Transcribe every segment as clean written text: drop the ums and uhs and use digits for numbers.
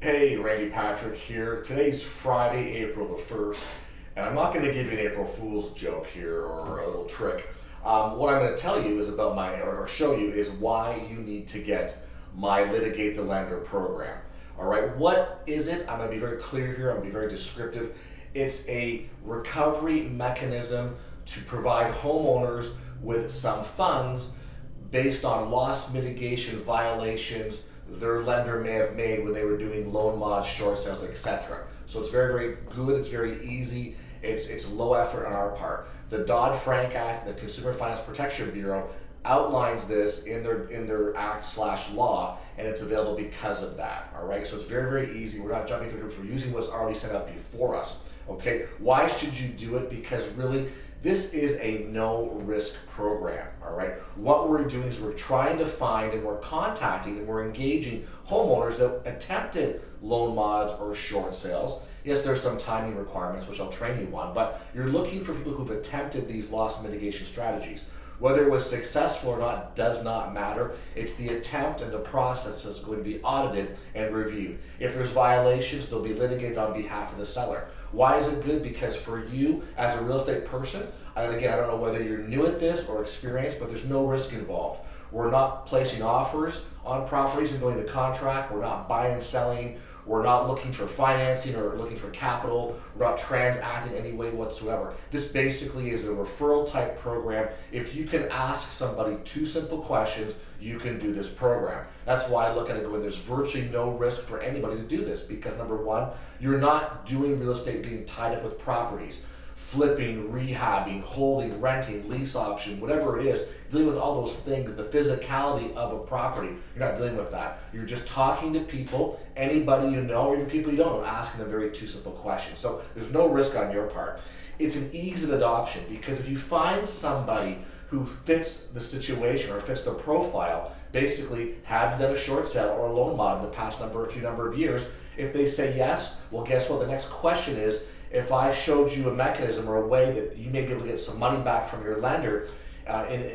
Hey, Randy Patrick here. Today's Friday, April the 1st, and I'm not going to give you an April Fool's joke here or a little trick. What I'm going to tell you is about or show you is why you need to get my Litigate the Lender program. All right, what is it? I'm going to be very clear here, I'm going to be very descriptive. It's a recovery mechanism to provide homeowners with some funds based on loss mitigation violations their lender may have made when they were doing loan mods, short sales, etc. So it's very, very good. It's very easy. It's low effort on our part. The Dodd-Frank Act, the Consumer Finance Protection Bureau, outlines this in their act/law, and it's available because of that. All right. So it's very, very easy. We're not jumping through hoops. We're using what's already set up before us. Okay. Why should you do it? Because really, this is a no-risk program, all right? What we're doing is we're trying to find and we're contacting and we're engaging homeowners that attempted loan mods or short sales. Yes, there's some timing requirements, which I'll train you on, but you're looking for people who've attempted these loss mitigation strategies. Whether it was successful or not does not matter. It's the attempt and the process that's going to be audited and reviewed. If there's violations, they'll be litigated on behalf of the seller. Why is it good? Because for you as a real estate person, and again, I don't know whether you're new at this or experienced, but there's no risk involved. We're not placing offers on properties and going to contract. We're not buying and selling. We're not looking for financing or looking for capital. We're not transacting in any way whatsoever. This basically is a referral type program. If you can ask somebody two simple questions, you can do this program. That's why I look at it going, there's virtually no risk for anybody to do this because number one, you're not doing real estate getting tied up with properties. Flipping, rehabbing, holding, renting, lease option, whatever it is, dealing with all those things, the physicality of a property, you're not dealing with that. You're just talking to people, anybody you know, or even people you don't know, asking them very two simple questions. So there's no risk on your part. It's an ease of adoption because if you find somebody who fits the situation or fits the profile, basically have done a short sale or a loan mod in the past few number of years, if they say yes, well guess what? The next question is, if I showed you a mechanism or a way that you may be able to get some money back from your lender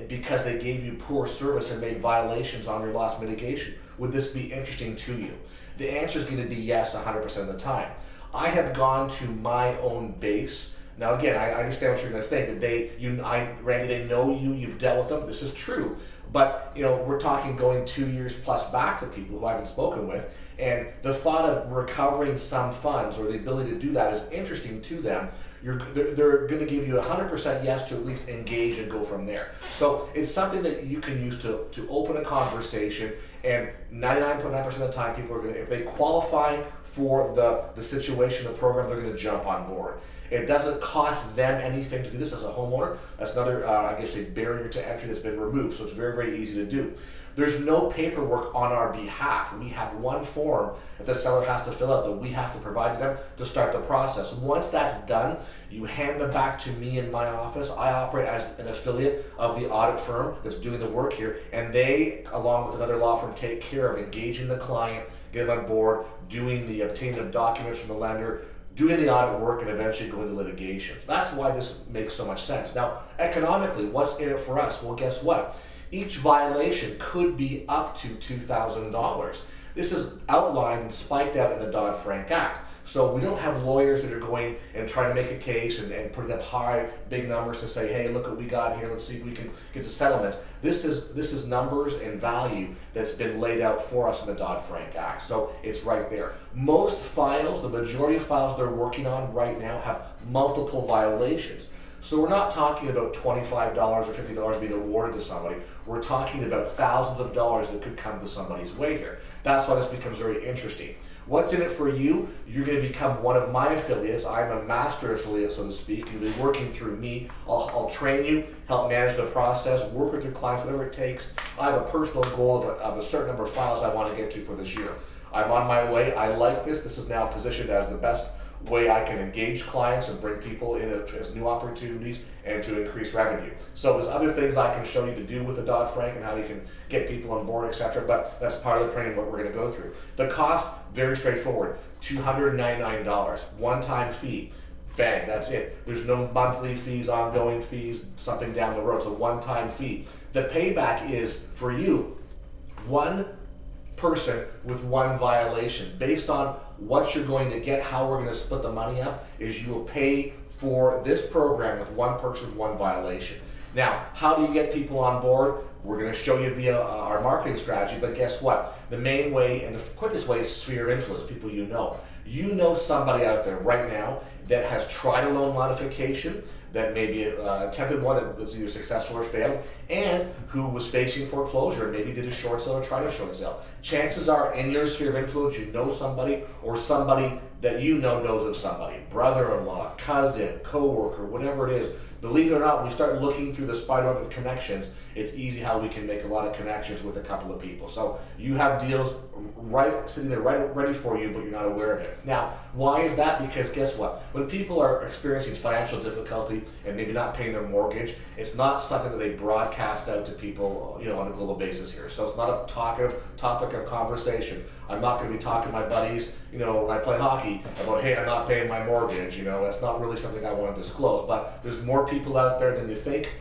because they gave you poor service and made violations on your loss mitigation, would this be interesting to you? The answer is going to be yes 100% of the time. I have gone to my own base. Now again, I understand what you're going to think, that Randy, they know you, you've dealt with them, this is true. But we're talking going 2 years plus back to people who I haven't spoken with, and the thought of recovering some funds or the ability to do that is interesting to them. They're going to give you 100% yes to at least engage and go from there. So it's something that you can use to open a conversation, and 99.9% of the time people are going to, if they qualify for the situation, the program, they're going to jump on board. It doesn't cost them anything to do this as a homeowner. That's another, I guess, a barrier to entry that's been removed. So it's very, very easy to do. There's no paperwork on our behalf. We have one form that the seller has to fill out that we have to provide to them to start the process. Once that's done, you hand them back to me in my office. I operate as an affiliate of the audit firm that's doing the work here, and they, along with another law firm, take care of engaging the client, get them on board, doing the obtaining of documents from the lender, doing the audit work, and eventually going to litigation. That's why this makes so much sense. Now, economically, what's in it for us? Well, guess what? Each violation could be up to $2,000. This is outlined and spiked out in the Dodd-Frank Act. So we don't have lawyers that are going and trying to make a case and putting up high, big numbers to say, hey, look what we got here, let's see if we can get a settlement. This is numbers and value that's been laid out for us in the Dodd-Frank Act. So it's right there. Most files, the majority of files they're working on right now have multiple violations. So we're not talking about $25 or $50 being awarded to somebody. We're talking about thousands of dollars that could come to somebody's way here. That's why this becomes very interesting. What's in it for you? You're going to become one of my affiliates. I'm a master affiliate, so to speak. You'll be working through me. I'll train you, help manage the process, work with your clients, whatever it takes. I have a personal goal of a certain number of files I want to get to for this year. I'm on my way. I like this. This is now positioned as the best way I can engage clients and bring people in as new opportunities and to increase revenue. So there's other things I can show you to do with the Dodd-Frank and how you can get people on board, etc. But that's part of the training, what we're going to go through. The cost, very straightforward, $299, one-time fee. Bang, that's it. There's no monthly fees, ongoing fees, something down the road. It's a one-time fee. The payback is, for you, one person with one violation. Based on what you're going to get, how we're going to split the money up is you will pay for this program with one person with one violation. Now, how do you get people on board? We're going to show you via our marketing strategy, but guess what? The main way and the quickest way is sphere of influence, people you know. You know somebody out there right now that has tried a loan modification, that maybe attempted one that was either successful or failed, and who was facing foreclosure and maybe did a short sale or tried a short sale. Chances are in your sphere of influence you know somebody, or somebody that you know knows of somebody, brother-in-law, cousin, co-worker, whatever it is. Believe it or not, when we start looking through the spider web of connections, it's easy how we can make a lot of connections with a couple of people. So you have deals sitting there ready for you, but you're not aware of it. Now, why is that? Because guess what? When people are experiencing financial difficulty and maybe not paying their mortgage, it's not something that they broadcast out to people, on a global basis here. So it's not a topic of conversation. I'm not going to be talking to my buddies, when I play hockey about, hey, I'm not paying my mortgage. That's not really something I want to disclose. But there's more people out there than you think.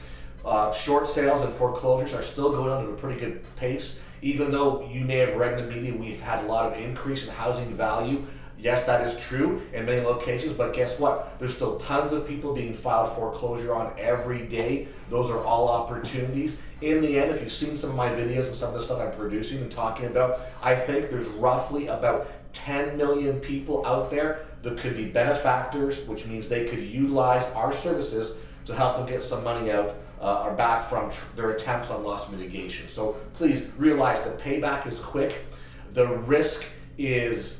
Short sales and foreclosures are still going on at a pretty good pace. Even though you may have read in the media, we've had a lot of increase in housing value. Yes, that is true in many locations, but guess what? There's still tons of people being filed foreclosure on every day. Those are all opportunities. In the end, if you've seen some of my videos and some of the stuff I'm producing and talking about, I think there's roughly about 10 million people out there that could be benefactors, which means they could utilize our services to help them get some money out or back from their attempts on loss mitigation. So please realize that payback is quick. The risk is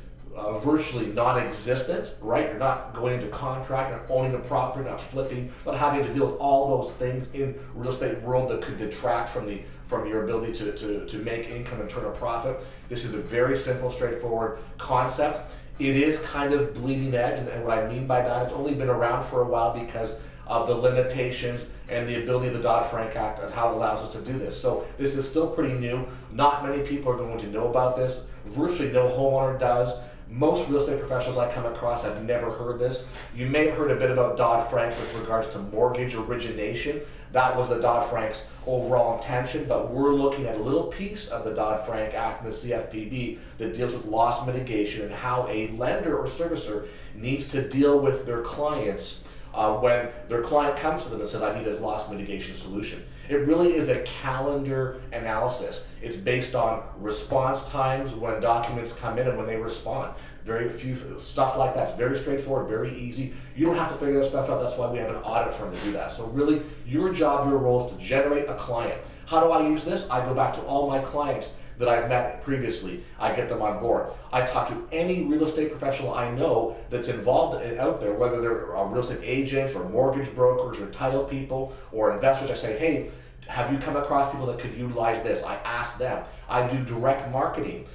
virtually non-existent, right? You're not going into contract, not owning the property, not flipping, not having to deal with all those things in real estate world that could detract from your ability to make income and turn a profit. This is a very simple, straightforward concept. It is kind of bleeding edge, and what I mean by that, it's only been around for a while because of the limitations and the ability of the Dodd-Frank Act and how it allows us to do this. So this is still pretty new. Not many people are going to know about this. Virtually no homeowner does. Most real estate professionals I come across have never heard this. You may have heard a bit about Dodd-Frank with regards to mortgage origination. That was the Dodd-Frank's overall intention, but we're looking at a little piece of the Dodd-Frank Act and the CFPB that deals with loss mitigation and how a lender or servicer needs to deal with their clients when their client comes to them and says, I need a loss mitigation solution. It really is a calendar analysis. It's based on response times when documents come in and when they respond. Very few stuff like that. It's very straightforward, very easy. You don't have to figure that stuff out. That's why we have an audit firm to do that. So really, your job, your role is to generate a client. How do I use this? I go back to all my clients that I've met previously. I get them on board. I talk to any real estate professional I know that's involved out there, whether they're real estate agents or mortgage brokers or title people or investors. I say, hey, have you come across people that could utilize this? I ask them. I do direct marketing.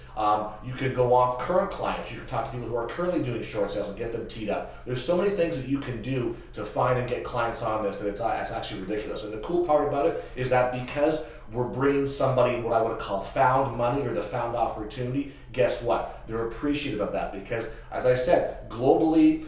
You could go off current clients. You can talk to people who are currently doing short sales and get them teed up. There's so many things that you can do to find and get clients on this that it's actually ridiculous. And the cool part about it is that because we're bringing somebody what I would call found money or the found opportunity, guess what? They're appreciative of that because, as I said, globally,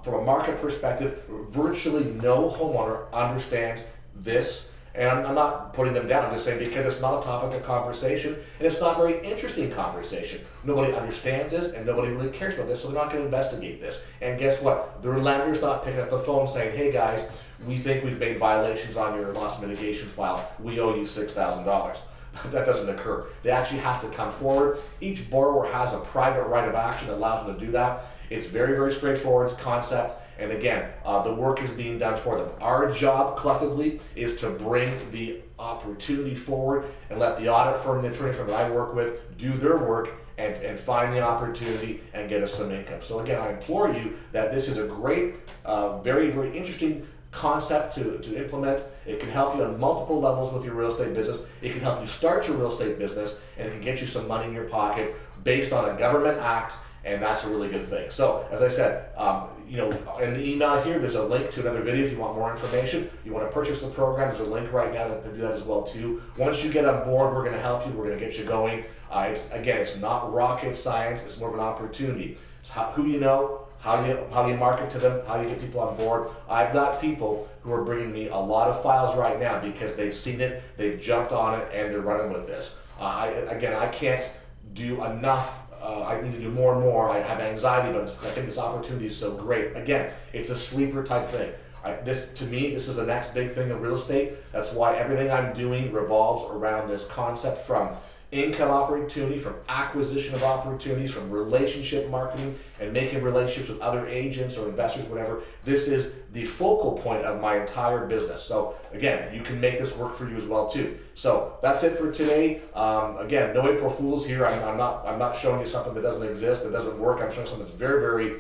from a market perspective, virtually no homeowner understands this. And I'm not putting them down, I'm just saying because it's not a topic of conversation and it's not a very interesting conversation. Nobody understands this and nobody really cares about this, so they're not going to investigate this. And guess what? Their lender's not picking up the phone saying, hey guys, we think we've made violations on your loss mitigation file. We owe you $6,000. That doesn't occur. They actually have to come forward. Each borrower has a private right of action that allows them to do that. It's very, very straightforward concept. And again, the work is being done for them. Our job collectively is to bring the opportunity forward and let the audit firm, the attorney firm that I work with, do their work and find the opportunity and get us some income. So again, I implore you that this is a great, very, very interesting concept to implement. It can help you on multiple levels with your real estate business. It can help you start your real estate business and it can get you some money in your pocket based on a government act, and that's a really good thing. So as I said, in the email here, there's a link to another video if you want more information. You want to purchase the program, there's a link right now to do that as well too. Once you get on board, we're going to help you, we're going to get you going. It's not rocket science, it's more of an opportunity. It's who you know, how you market to them, how you get people on board. I've got people who are bringing me a lot of files right now because they've seen it, they've jumped on it, and they're running with this. I can't do enough. I need to do more and more. I have anxiety, but I think this opportunity is so great. Again, it's a sleeper type thing. To me, this is the next big thing in real estate. That's why everything I'm doing revolves around this concept, from income opportunity, from acquisition of opportunities, from relationship marketing and making relationships with other agents or investors, whatever. This is the focal point of my entire business. So again, you can make this work for you as well too. So that's it for today. Again, no April Fools here. I'm not showing you something that doesn't exist, that doesn't work. I'm showing something that's very, very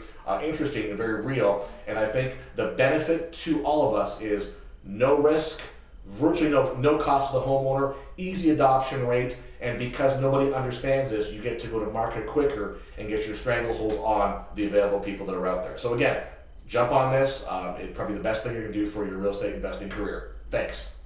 interesting and very real. And I think the benefit to all of us is no risk, virtually no cost to the homeowner, easy adoption rate, and because nobody understands this, you get to go to market quicker and get your stranglehold on the available people that are out there. So again, jump on this. It's probably the best thing you can do for your real estate investing career. Thanks.